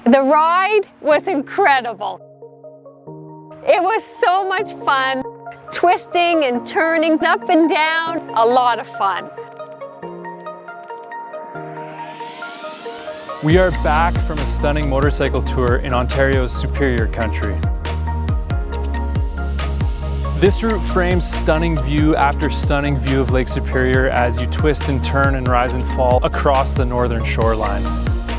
The ride was incredible. It was so much fun, twisting and turning up and down, a lot of fun. We are back from a stunning motorcycle tour in Ontario's Superior Country. This route frames stunning view after stunning view of Lake Superior as you twist and turn and rise and fall across the northern shoreline.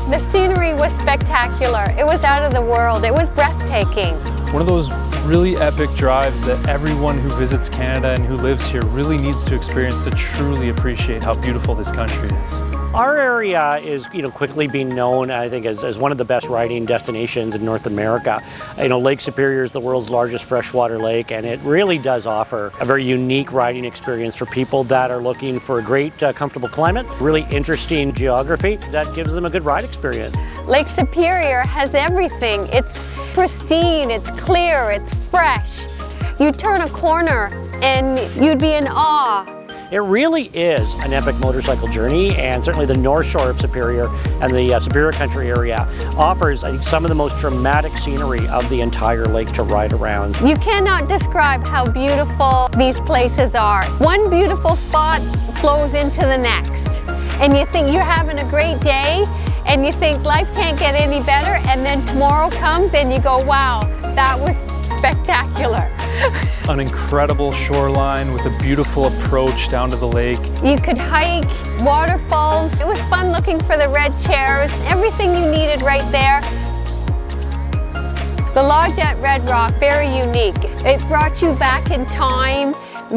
The scenery was spectacular. It was out of the world. It was breathtaking. One of those really epic drives that everyone who visits Canada and who lives here really needs to experience to truly appreciate how beautiful this country is. Our area is, quickly being known, I think, as one of the best riding destinations in North America. Lake Superior is the world's largest freshwater lake, and it really does offer a very unique riding experience for people that are looking for a great, comfortable climate, really interesting geography that gives them a good ride experience. Lake Superior has everything. It's pristine, it's clear, it's fresh. You turn a corner and you'd be in awe. It really is an epic motorcycle journey, and certainly the North Shore of Superior and the Superior Country area offers, I think, some of the most dramatic scenery of the entire lake to ride around. You cannot describe how beautiful these places are. One beautiful spot flows into the next, and you think you're having a great day, and you think life can't get any better, and then tomorrow comes and you go, wow, that was spectacular. An incredible shoreline with a beautiful approach down to the lake. You could hike, waterfalls. It was fun looking for the red chairs, everything you needed right there. The lodge at Red Rock, very unique. It brought you back in time,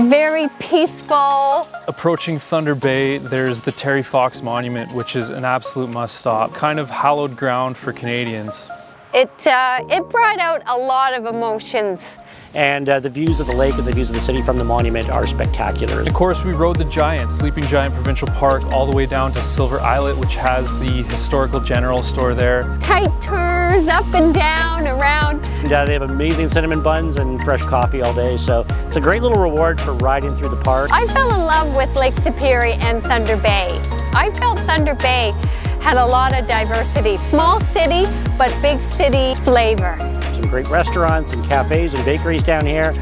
very peaceful. Approaching Thunder Bay, there's the Terry Fox Monument, which is an absolute must-stop, kind of hallowed ground for Canadians. It brought out a lot of emotions. And the views of the lake and the views of the city from the monument are spectacular. Of course, we rode the Giant, Sleeping Giant Provincial Park, all the way down to Silver Islet, which has the historical general store there. Tight turns, up and down, around. And they have amazing cinnamon buns and fresh coffee all day, so it's a great little reward for riding through the park. I fell in love with Lake Superior and Thunder Bay. I felt Thunder Bay had a lot of diversity. Small city, but big city flavor. Some great restaurants and cafes and bakeries down here.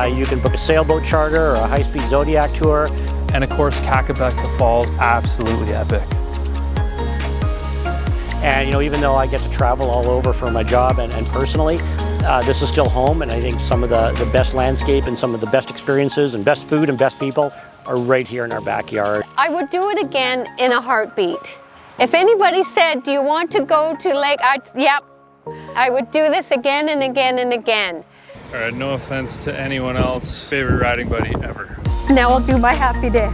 You can book a sailboat charter or a high-speed Zodiac tour. And of course, Kakabeka Falls, absolutely epic. And even though I get to travel all over for my job and personally, this is still home, and I think some of the best landscape and some of the best experiences and best food and best people are right here in our backyard. I would do it again in a heartbeat. If anybody said, do you want to go to Lake, yep. I would do this again and again and again. All right, no offense to anyone else, favorite riding buddy ever. Now I'll do my happy day.